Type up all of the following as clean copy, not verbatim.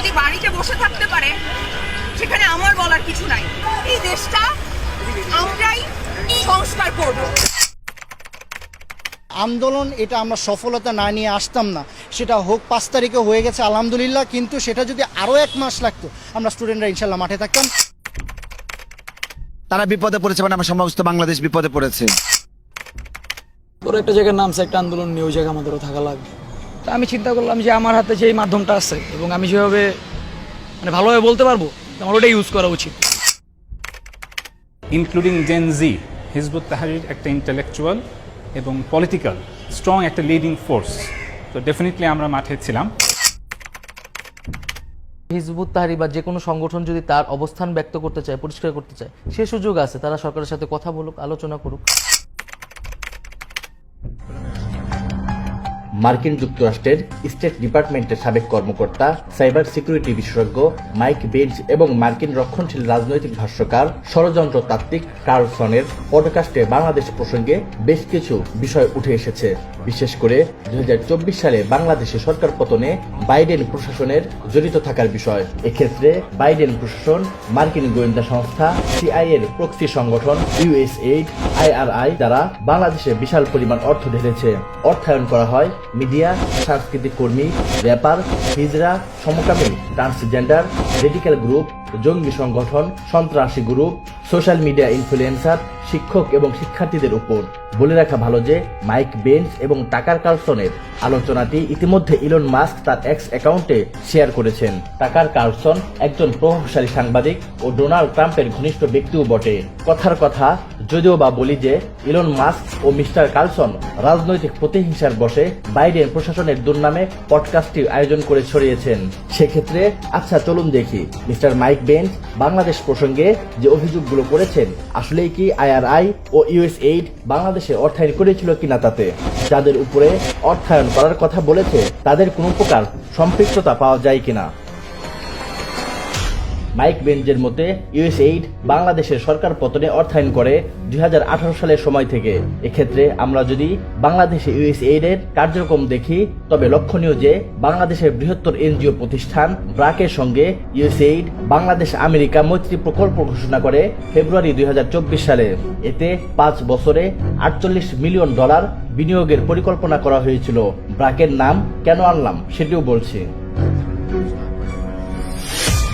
যদি বাড়িতে বসে থাকতে পারে সেখানে আমার বলার কিছু নাই। এই দেশটা আমরাই সংস্কার করব। আন্দোলন এটা আমরা সফলতা না নিয়ে আসতাম না, সেটা হোক 5 তারিখে হয়ে গেছে আলহামদুলিল্লাহ, কিন্তু সেটা যদি আরও 1 মাস লাগতো আমরা স্টুডেন্টরা ইনশাল্লাহ মাঠে থাকতাম। তারা বিপদে পড়েছে, মানে আমার সমস্ত বাংলাদেশ বিপদে পড়েছে। তোর একটা জায়গায় নামছে একটা আন্দোলন নিয়ে, ওই জায়গায় আমাদেরও থাকা লাগবে। তা আমি চিন্তা করলাম যে আমার হাতে যে মাধ্যমটা আছে এবং আমি যেভাবে মানে ভালোভাবে বলতে পারবো, আমার ওটা ইউজ করা উচিত। ইনক্লুডিং জেন জি, হিজবুত তাহরির একটা ইন্টেলেকচুয়াল এবং পলিটিক্যাল স্ট্রং একটা লিডিং ফোর্স। তো ডেফিনেটলি আমরা মাঠে ছিলাম। হিজবুত তাহরির বা যে কোনো সংগঠন যদি তার অবস্থান ব্যক্ত করতে চায়, পরিষ্কার করতে চায়, সে সুযোগ আছে। তারা সরকারের সাথে কথা বলুক, আলোচনা করুক। মার্কিন যুক্তরাষ্ট্রের স্টেট ডিপার্টমেন্টের সাবেক কর্মকর্তা, সাইবার সিকিউরিটি বিশেষজ্ঞ মাইক বেঞ্চ এবং মার্কিন রক্ষণশীল রাজনৈতিক ভাষ্যকার ষড়যন্ত্রতাত্ত্বিক কার্লসনের পডকাস্টে বাংলাদেশ প্রসঙ্গে বেশ কিছু বিষয় উঠে এসেছে। বিশেষ করে 2024 সালে বাংলাদেশে সরকার পতনে বাইডেন প্রশাসনের জড়িত থাকার বিষয়। এক্ষেত্রে বাইডেন প্রশাসন মার্কিন গোয়েন্দা সংস্থা সিআইএ এর প্রক্সি সংগঠন ইউএসএইড, আইআরআই দ্বারা বাংলাদেশে বিশাল পরিমাণ অর্থ ঢেলেছে। অর্থায়ন করা হয় মিডিয়া, সাংস্কৃতিক কর্মী, র্যাপার, হিজড়া, সমকামী, ট্রান্সজেন্ডার, রেডিক্যাল গ্রুপ, জঙ্গি সংগঠন, সন্ত্রাসী গ্রুপ, সোশ্যাল মিডিয়া ইনফ্লুয়েন্সার, শিক্ষক এবং শিক্ষার্থীদের উপর। বলে রাখা ভালো যে মাইক বেঞ্চ এবং টাকার কার্লসনের আলোচনাটি ইতিমধ্যে ইলন মাস্ক তার এক্স অ্যাকাউন্টে শেয়ার করেছেন। টাকার কার্লসন একজন প্রভাবশালী সাংবাদিক ও ডোনাল্ড ট্রাম্পের ঘনিষ্ঠ ব্যক্তিও বটে। কথার কথা যদিও বা বলি যে ইলন মাস্ক ও মিস্টার কার্লসন রাজনৈতিক প্রতিহিংসার বশে বাইডেন প্রশাসনের দুর্নামে পডকাস্টটি আয়োজন করে ছড়িয়েছেন। সেক্ষেত্রে আচ্ছা চলুন দেখি মিস্টার মাইক বেঞ্চ বাংলাদেশ প্রসঙ্গে যে অভিযোগগুলো করেছেন আসলেই কি আইআরআই ও ইউএসএইড বাংলাদেশে অর্থায়ন করেছিল কিনা, তাতে যাদের উপরে অর্থায়ন করার কথা বলেছে তাদের কোনো প্রকার সম্পৃক্ততা পাওয়া যায় কিনা। মাইক বেঞ্চের মতে ইউএসএইড বাংলাদেশের সরকার পতনে অর্থায়ন করে 2018 সালের সময় থেকে। এক্ষেত্রে আমরা যদি বাংলাদেশে ইউএসএইড এর কার্যক্রম দেখি তবে লক্ষণীয় যে বাংলাদেশের বৃহত্তর এনজিও প্রতিষ্ঠান ব্রাকের সঙ্গে ইউএসএইড বাংলাদেশ আমেরিকা মৈত্রী প্রকল্প ঘোষণা করে ফেব্রুয়ারি 2024 সালে। এতে 5 বছরে $48 মিলিয়ন বিনিয়োগের পরিকল্পনা করা হয়েছিল। ব্রাকের নাম কেন আনলাম সেটিও বলছি।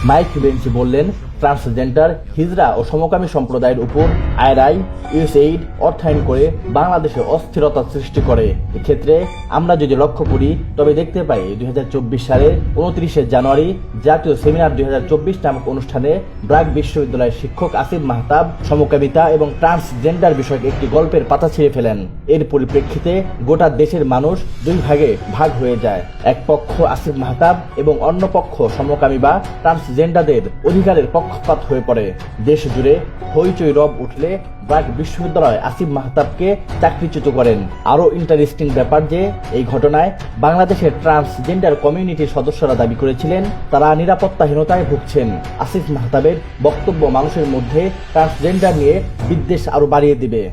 মাইক বেঞ্চ বললেন, ট্রান্সজেন্ডার, হিজড়া ও সমকামী সম্প্রদায়ের উপর আইআরআই, ইউএসএইড অর্থায়ন করে বাংলাদেশে অস্থিরতা সৃষ্টি করে। এক্ষেত্রে আমরা যদি লক্ষ্য করি তবে দেখতে পাই 2024 সালের 29শে জানুয়ারি জাতীয় সেমিনার 2024 নামক অনুষ্ঠানে ব্রাক বিশ্ববিদ্যালয়ের শিক্ষক আসিফ মাহতাব সমকামিতা এবং ট্রান্সজেন্ডার বিষয়ক একটি গল্পের পাতা ছিঁড়ে ফেলেন। এর পরিপ্রেক্ষিতে গোটা দেশের মানুষ 2 ভাগে ভাগ হয়ে যায়। এক পক্ষ আসিফ মাহতাব এবং অন্য পক্ষ সমকামী বা ট্রান্সজেন্ডারদের অধিকারের পক্ষপাত হয়ে পড়ে। দেশ জুড়ে হইচই রব উঠলে ব্রাক বিশ্ববিদ্যালয় আসিফ মাহতাবকে চাকরিচ্যুত করেন। আরও ইন্টারেস্টিং ব্যাপার যে এই ঘটনায় বাংলাদেশের ট্রান্সজেন্ডার কমিউনিটির সদস্যরা দাবি করেছিলেন তারা নিরাপত্তাহীনতায় ভুগছেন। আসিফ মাহতাবের বক্তব্য মানুষের মধ্যে ট্রান্সজেন্ডার নিয়ে বিদ্বেষ আরও বাড়িয়ে দিবে।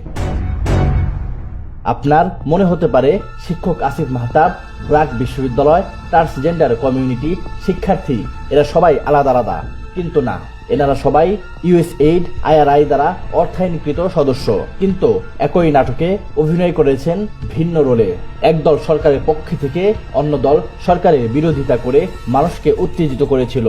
আপনার মনে হতে পারে শিক্ষক আসিফ মাহতাব, ব্রাক বিশ্ববিদ্যালয়, ট্রান্সজেন্ডার কমিউনিটি, শিক্ষার্থী এরা সবাই আলাদা আলাদা, কিন্তু না, এনারা সবাই ইউএসএইড, আইআরআই দ্বারা অর্থায়নকৃত সদস্য। কিন্তু একই নাটকে অভিনয় করেছেন ভিন্ন রোলে। একদল সরকারের পক্ষে থেকে অন্য দল সরকারের বিরোধিতা করে মানুষকে উত্তেজিত করেছিল।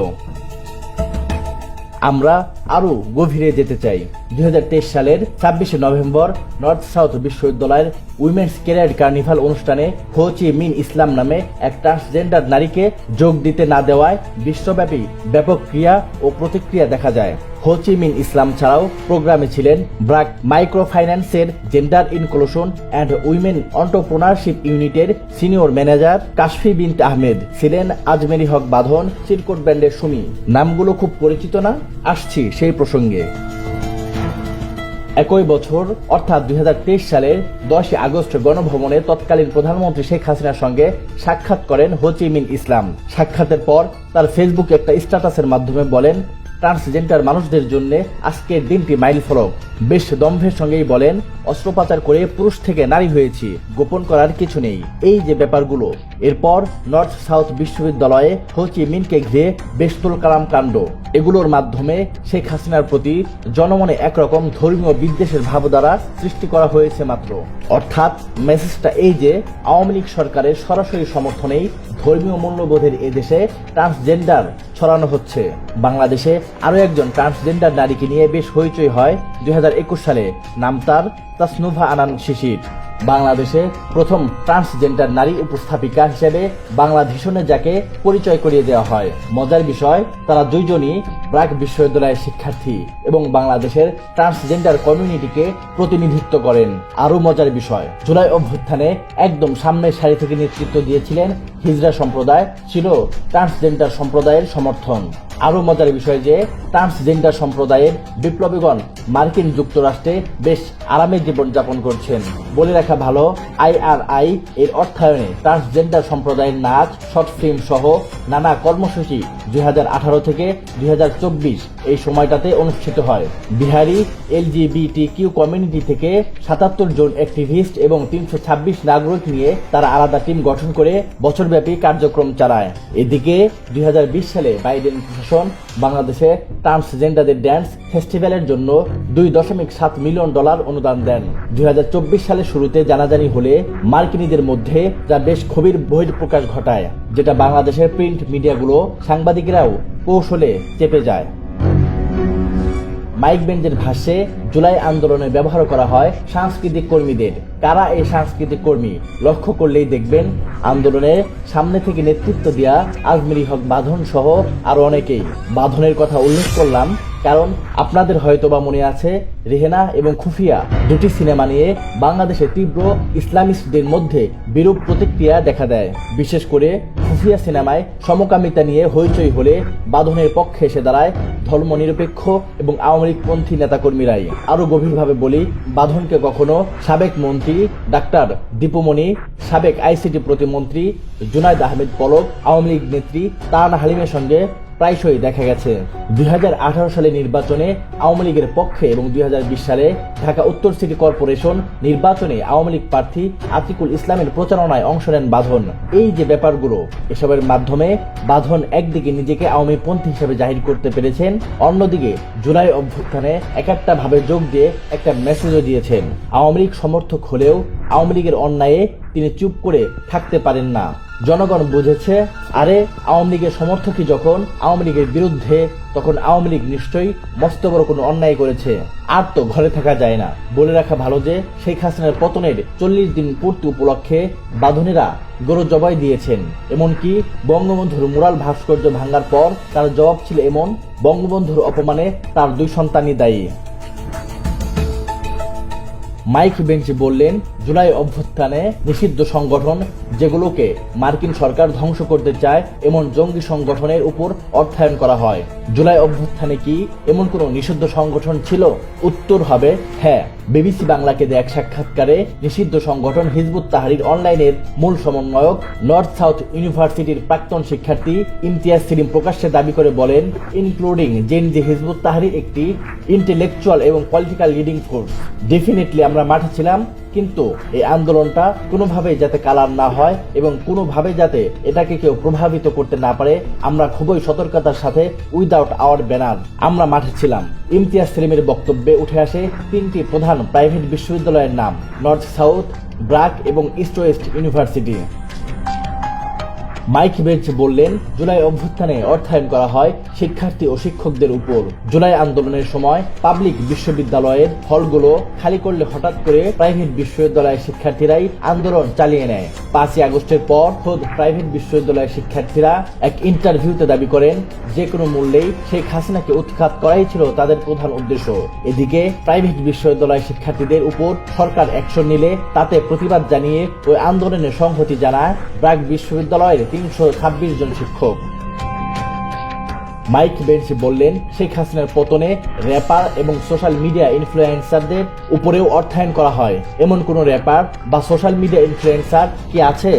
আমরা আরো গভীরে যেতে চাই। 2023 সালের 26শে নভেম্বর নর্থ সাউথ বিশ্ববিদ্যালয়ের উইমেন্স ক্যারিয়ার কার্নিভাল অনুষ্ঠানে হো চি মিন ইসলাম নামে এক ট্রান্সজেন্ডার নারীকে যোগ দিতে না দেওয়ায় বিশ্বব্যাপী ব্যাপক ক্রিয়া ও প্রতিক্রিয়া দেখা যায়। হো চি মিন ইসলাম ছাড়াও প্রোগ্রামে ছিলেন ব্রাক মাইক্রো ফাইন্যান্সের gender inclusion and women entrepreneurship ইউনিটের সিনিয়র ম্যানেজার কাশফি বিনত আহমেদ, ছিলেন আজমেরি হক বাঁধন, সিরকোট ব্যান্ডের সুমি। নামগুলো খুব পরিচিত না? আসছি সেই প্রসঙ্গে। একই বছর অর্থাৎ 2023 সালের 10 আগস্ট গণভবনে তৎকালীন প্রধানমন্ত্রী শেখ হাসিনার সঙ্গে সাক্ষাৎ করেন হো চি মিন ইসলাম। সাক্ষাতের পর তার ফেসবুকে একটা স্ট্যাটাসের মাধ্যমে বলেন, ট্রান্সজেন্ডার মানুষদের জন্য আজকের দিনটি মাইল ফলক। বেশ দম্ভের সঙ্গেই বলেন, অস্ত্রোপচার করে পুরুষ থেকে নারী হয়েছি, গোপন করার কিছু নেই। এই যে ব্যাপারগুলো। এরপর নর্থ সাউথ বিশ্ববিদ্যালয়ে হো চি মিনকে ঘিরে বেশ তুলকালাম কাণ্ড। এগুলোর মাধ্যমে শেখ হাসিনার প্রতি জনমনে একরকম ধর্মীয় বিদ্বেষের ভাবধারা সৃষ্টি করা হয়েছে মাত্র। অর্থাৎ মেসেজটা এই যে আওয়ামী লীগ সরকারের সরাসরি সমর্থনেই ধর্মীয় মূল্যবোধের এদেশে ট্রান্সজেন্ডার ছড়ানো হচ্ছে। বাংলাদেশে আরও একজন ট্রান্সজেন্ডার নারীকে নিয়ে বেশ হইচই হয় 2021 সালে। নাম তার তাসনুভা আনান শিশির। বাংলাদেশে প্রথম ট্রান্সজেন্ডার নারী উপস্থাপিকা হিসেবে বাংলাদেশনে যাকে পরিচয় করিয়ে দেওয়া হয়। মজার বিষয়, তারা দুইজনই ব্র্যাক বিশ্ববিদ্যালয়ের শিক্ষার্থী এবং বাংলাদেশের ট্রান্সজেন্ডার কমিউনিটিকে প্রতিনিধিত্ব করেন। আরও মজার বিষয়, জুলাই অভ্যুত্থানে একদম সামনের সারি থেকে নেতৃত্ব দিয়েছিলেন হিজড়া সম্প্রদায়, ছিল ট্রান্সজেন্ডার সম্প্রদায়ের সমর্থন। আরও মজার বিষয় যে ট্রান্সজেন্ডার সম্প্রদায়ের বিপ্লবীগণ মার্কিন যুক্তরাষ্ট্রে বেশ আরামে জীবনযাপন করছেন। বলে রাখা ভালো, IRI এর অর্থায়নে ট্রান্সজেন্ডার সম্প্রদায়ের নাচ, শর্ট ফিল্ম সহ নানা কর্মসূচি 2018 থেকে 2024 এই সময়টাতে অনুষ্ঠিত হয়। বিহারি LGBTQ কমিউনিটি থেকে 77 জন অ্যাক্টিভিস্ট এবং 326 নাগরিক নিয়ে তারা আলাদা টিম গঠন করে বছরব্যাপী কার্যক্রম চালায়। এদিকে 2020 সালে বাইডেন প্রশাসন বাংলাদেশে ট্রান্সজেন্ডারদের ড্যান্স ফেস্টিভ্যালের জন্য $2.7 মিলিয়ন অনুদান দেন। 2024 সালের শুরুতে জানাজানি হলে মার্কিনীদের মধ্যে যা বেশ ক্ষোভের বহিঃপ্রকাশ ঘটায়, যেটা বাংলাদেশের প্রিন্ট মিডিয়াগুলো সাংবাদিকেরাও কৌশলে চেপে যায়। মাইক বেঞ্জের ভাষ্যে জুলাই আন্দোলনে ব্যবহার করা হয় সাংস্কৃতিক কর্মীদের। কারা এই সাংস্কৃতিক কর্মী? লক্ষ্য করলেই দেখবেন আন্দোলনে সামনে থেকে নেতৃত্ব দেয়া আজমেরি হক বাঁধন সহ আরো অনেকেই। বাঁধনের কথা উল্লেখ করলাম কারণ আপনাদের হয়তোবা মনে আছে, রেহেনা এবং খুফিয়া দুটি সিনেমা নিয়ে বাংলাদেশে তীব্র ইসলামিস্টদের মধ্যে বিরূপ প্রতিক্রিয়া দেখা দেয়। বিশেষ করে খুফিয়া সিনেমায় সমকামিতা নিয়ে হইচই হলে বাঁধনের পক্ষে এসে দাঁড়ায় ধর্মনিরপেক্ষ এবং আওয়ামী লীগপন্থী নেতাকর্মীরাই। আরো গভীরভাবে বলি, বাঁধনকে কখনো সাবেক মন্ত্রী ডাক্তার দীপুমণি, সাবেক ICT প্রতিমন্ত্রী জুনাইদ আহমেদ পলক, আওয়ামী লীগ নেত্রী তারানা হালিমের সঙ্গে প্রায়শই দেখা গেছে। 2018 সালে নির্বাচনে আওয়ামী লীগের পক্ষে এবং 2020 সালে ঢাকা উত্তর সিটি কর্পোরেশন নির্বাচনে আওয়ামী লীগ প্রার্থী আতিকুল ইসলামের প্রচারণায় অংশ নেন বাঁধন। এই যে ব্যাপারগুলো, এসবের মাধ্যমে বাঁধন একদিকে নিজেকে আওয়ামী পন্থী হিসেবে জাহির করতে পেরেছেন, অন্যদিকে জুলাই অভ্যুত্থানে একটা ভাবে যোগ দিয়ে একটা মেসেজও দিয়েছেন। আওয়ামী লীগ সমর্থক হলেও আওয়ামী লীগের অন্যায়ে তিনি চুপ করে থাকতে পারেন না। জনগণ বুঝেছে, আরে আওয়ামী লীগের সমর্থকই যখন আওয়ামী লীগের বিরুদ্ধে, তখন আওয়ামী লীগ নিশ্চয়ই মস্ত বড় কোনো অন্যায় করেছে, আর তো ঘরে থাকা যায় না। বলে রাখা ভালো যে শেখ হাসিনার পতনের 40 দিন পূর্তি উপলক্ষে বাঁধনেরা গরু জবাই দিয়েছেন। এমনকি বঙ্গবন্ধুর মুরাল ভাস্কর্য ভাঙার পর তার জবাব ছিল এমন, বঙ্গবন্ধুর অপমানে তার 2 সন্তানই দায়ী। মাইক বেঞ্চ বললেন, জুলাই অভ্যুত্থানে নিষিদ্ধ সংগঠন যেগুলোকে মার্কিন সরকার ধ্বংস করতে চায় এমন জঙ্গি সংগঠনের উপর অর্থায়ন করা হয়। জুলাই অভ্যুত্থানে কি এমন কোনো নিষিদ্ধ সংগঠন ছিল? উত্তর হবে হ্যাঁ। বিবিসি বাংলাকে দেয়া এক সাক্ষাৎকারে নিষিদ্ধ সংগঠন হিজবুত তাহরির অনলাইনের মূল সমন্বয়ক নর্থ সাউথ ইউনিভার্সিটির প্রাক্তন শিক্ষার্থী ইমতিয়াজ সেলিম প্রকাশ্যে দাবি করে বলেন, ইনক্লুডিং জেএনজি হিজবুত তাহরির একটি ইন্টেলেকচুয়াল এবং পলিটিক্যাল লিডিং ফোর্স। ডেফিনেটলি আমরা মাঠে ছিলাম, কিন্তু এই আন্দোলনটা কোনোভাবেই যাতে কালার না হয় এবং কোনোভাবে যাতে এটাকে কেউ প্রভাবিত করতে না পারে, আমরা খুবই সতর্কতার সাথে উইদাউট আওয়ার ব্যানার আমরা মাঠে ছিলাম। ইমতিয়াজ সেলিমের বক্তব্যে উঠে আসে 3টি প্রধান প্রাইভেট বিশ্ববিদ্যালয়ের নাম, নর্থ সাউথ, ব্র্যাক এবং ইস্ট ওয়েস্ট ইউনিভার্সিটি। মাইক বেঞ্চ বললেন, জুলাই অভ্যুত্থানে অর্থায়ন করা হয় শিক্ষার্থী ও শিক্ষকদের উপর। জুলাই আন্দোলনের সময় পাবলিক বিশ্ববিদ্যালয়ের হলগুলো খালি করলে হঠাৎ করে প্রাইভেট বিশ্ববিদ্যালয়ের শিক্ষার্থীরাই আন্দোলন চালিয়ে নেয়। 5ই আগস্টের পর খোদ প্রাইভেট বিশ্ববিদ্যালয়ের শিক্ষার্থীরা এক ইন্টারভিউতে দাবি করেন, যে কোনো মূল্যেই শেখ হাসিনাকে উৎখাত করাই ছিল তাদের প্রধান উদ্দেশ্য। এদিকে প্রাইভেট বিশ্ববিদ্যালয়ের শিক্ষার্থীদের উপর সরকার অ্যাকশন নিলে তাতে প্রতিবাদ জানিয়ে ওই আন্দোলনে সংহতি জানায় ব্র্যাক বিশ্ববিদ্যালয়ের 326 জন শিক্ষক। মাইক বেঞ্চ বললেন, শেখ হাসিনার পতনে র্যাপার এবং সোশ্যাল মিডিয়া ইনফ্লুয়েন্সারদের উপরেও অর্থায়ন করা হয়। এমন কোন র্যাপার বা সোশ্যাল মিডিয়া ইনফ্লুয়েন্সার কি আছে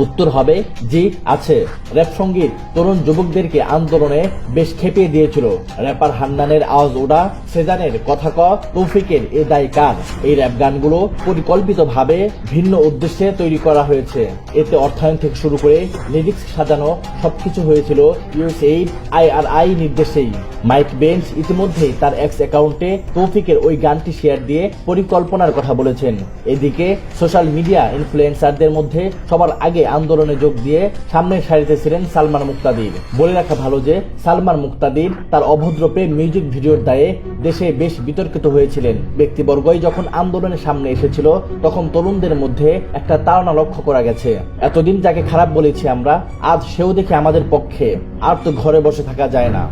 উত্তর হবে জি আছে। র্যাপ সঙ্গীত তরুণ যুবকদেরকে আন্দোলনে বেশ খেপিয়ে দিয়েছিল। র্যাপার হান্নানের আওয়াজ ওড়া, সেজানের কথা ক, তৌফিকের এ দায় কার, এই র্যাপ গানগুলো পরিকল্পিতভাবে ভিন্ন উদ্দেশ্যে তৈরি করা হয়েছে। এতে অর্থায়ন থেকে শুরু করে লিরিক্স সাজানো সবকিছু হয়েছিল ইউএসএইড IRI নির্দেশেই। মাইক বেঞ্চ ইতিমধ্যেই তার এক্স অ্যাকাউন্টে তৌফিকের ওই গানটি শেয়ার দিয়ে পরিকল্পনার কথা বলেছেন। এদিকে সোশ্যাল মিডিয়া ইনফ্লুয়েন্সারদের মধ্যে সবার আগে আন্দোলনে যোগ দিয়ে সামনের সারিতে ছিলেন সালমান মুক্তাদির। বলে রাখা ভালো যে সালমান মুক্তাদির তার অভদ্র প্রেম মিউজিক ভিডিওর দায়ে দেশে বেশ বিতর্কিত হয়েছিলেন। ব্যক্তিবর্গই যখন আন্দোলনের সামনে এসেছিল তখন তরুণদের মধ্যে একটা তাড়না লক্ষ্য করা গেছে। এতদিন যাকে খারাপ বলেছি আমরা, আজ সেও দেখে আমাদের পক্ষে, আর তো ঘরে বসে থাকা যায় না।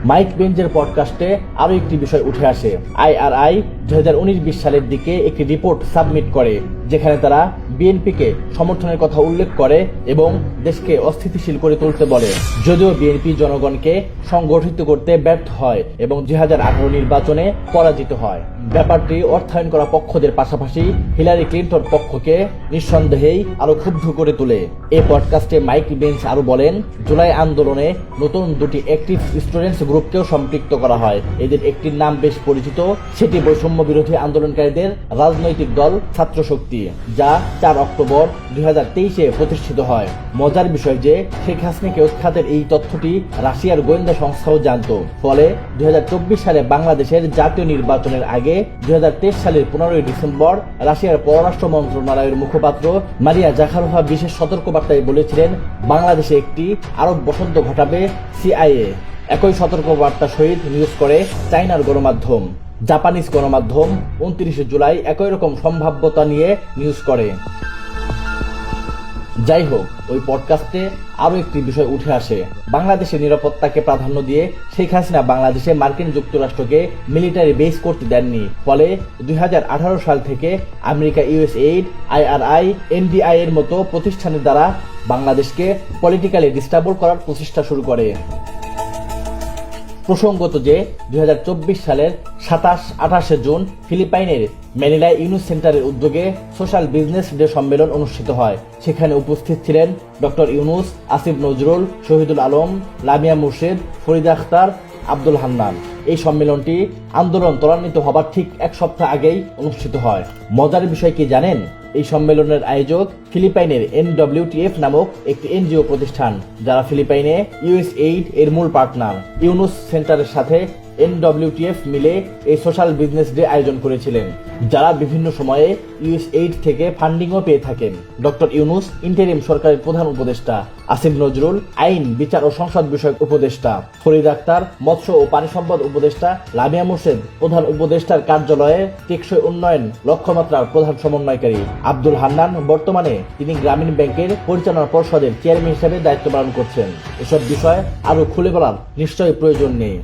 মাইক বেঞ্চের পডকাস্টে আরো একটি বিষয় উঠে আসে। IRI 2019-20 সালের দিকে একটি রিপোর্ট সাবমিট করে, যেখানে তারা বিএনপিকে সমর্থনের কথা উল্লেখ করে এবং দেশকে অস্থিতিশীল করে তুলতে বলে। যদিও বিএনপি জনগণকে সংগঠিত করতে ব্যর্থ হয় এবং 2018 নির্বাচনে পরাজিত হয়। ব্যাপারটি অর্থায়ন করা পক্ষদের পাশাপাশি হিলারি ক্লিন্টন পক্ষকে নিঃসন্দেহেই আরো ক্ষুব্ধ করে তোলে। এই পডকাস্টে মাইক বেঞ্চ আরো বলেন, জুলাই আন্দোলনে নতুন দুটি অ্যাক্টিভ স্টুডেন্টস গ্রুপকেও সম্পৃক্ত করা হয়। এদের একটির নাম বেশ পরিচিত, সেটি বৈষম্য বিরোধী আন্দোলনকারীদের রাজনৈতিক দল ছাত্র শক্তি, যা 4 অক্টোবর 2023-এ প্রতিষ্ঠিত হয়। মজার বিষয় যে শেখ হাসিনাকে উৎখাতের এই তথ্যটি রাশিয়ার গোয়েন্দা সংস্থাও জানত। ফলে 2024 সালে বাংলাদেশের জাতীয় নির্বাচনের আগে 2023 সালের 15 ডিসেম্বর রাশিয়ার পররাষ্ট্র মন্ত্রণালয়ের মুখপাত্র মারিয়া জাখারোভা বিশেষ সতর্কবার্তায় বলেছিলেন, বাংলাদেশে একটি আরব বসন্ত ঘটাবে CIA। একই সতর্কবার্তা সহিত নিউজ করে চায়নার গণমাধ্যম। জাপানিজ গণমাধ্যম 29 জুলাই একই রকম সম্ভাব্যতা নিয়ে নিউজ করে। যাই হোক, ওই পডকাস্টে আরো একটি বিষয় উঠে আসে। বাংলাদেশের নিরাপত্তাকে প্রাধান্য দিয়ে শেখ হাসিনা বাংলাদেশে মার্কিন যুক্তরাষ্ট্রকে মিলিটারি বেস করতে দেননি। ফলে 2018 সাল থেকে আমেরিকা, USAID, IRI, NDI এর মতো প্রতিষ্ঠানের দ্বারা বাংলাদেশকে পলিটিক্যালি ডিস্টার্ব করার প্রচেষ্টা শুরু করে। প্রসঙ্গত যে 2024 সালের 27-28 জুন ফিলিপাইনের ম্যানিলায় ইউনুস সেন্টারের উদ্যোগে সোশ্যাল বিজনেস ডে সম্মেলন অনুষ্ঠিত হয়। সেখানে উপস্থিত ছিলেন ডক্টর ইউনুস, আসিফ নজরুল, শহীদুল আলম, লামিয়া মুর্শেদ, ফরিদা আখতার, আব্দুল হান্নান। এই সম্মেলনটি আন্দোলন ত্বরান্বিত হবার ঠিক এক সপ্তাহ আগেই অনুষ্ঠিত হয়। মজার বিষয় কি জানেন? এই সম্মেলনের আয়োজক ফিলিপাইনের NWTF নামক একটি NGO প্রতিষ্ঠান, যারা ফিলিপাইনে USAID এর মূল পার্টনার। ইউনুস সেন্টারের সাথে NWTF মিলে এই সোশ্যাল বিজনেস ডে আয়োজন করেছিলেন, যারা বিভিন্ন সময়ে USAID থেকে ফান্ডিংও পেয়ে থাকেন। ডক্টর ইউনুস ইন্টারিম সরকারের প্রধান উপদেষ্টা, আসিফ নজরুল আইন, বিচার ও সংসদ বিষয়ক উপদেষ্টা, ফরিদ আখতার মৎস্য ও পানি সম্পদ উপদেষ্টা, লামিয়া মুর্শেদ প্রধান উপদেষ্টার কার্যালয়ে টেকসই উন্নয়ন লক্ষ্যমাত্রার প্রধান সমন্বয়কারী, আব্দুল হান্নান বর্তমানে তিনি গ্রামীণ ব্যাংকের পরিচালনা পর্ষদের চেয়ারম্যান হিসেবে দায়িত্ব পালন করছেন। এসব বিষয় আরো খুলে বলার নিশ্চয়ই প্রয়োজন নেই।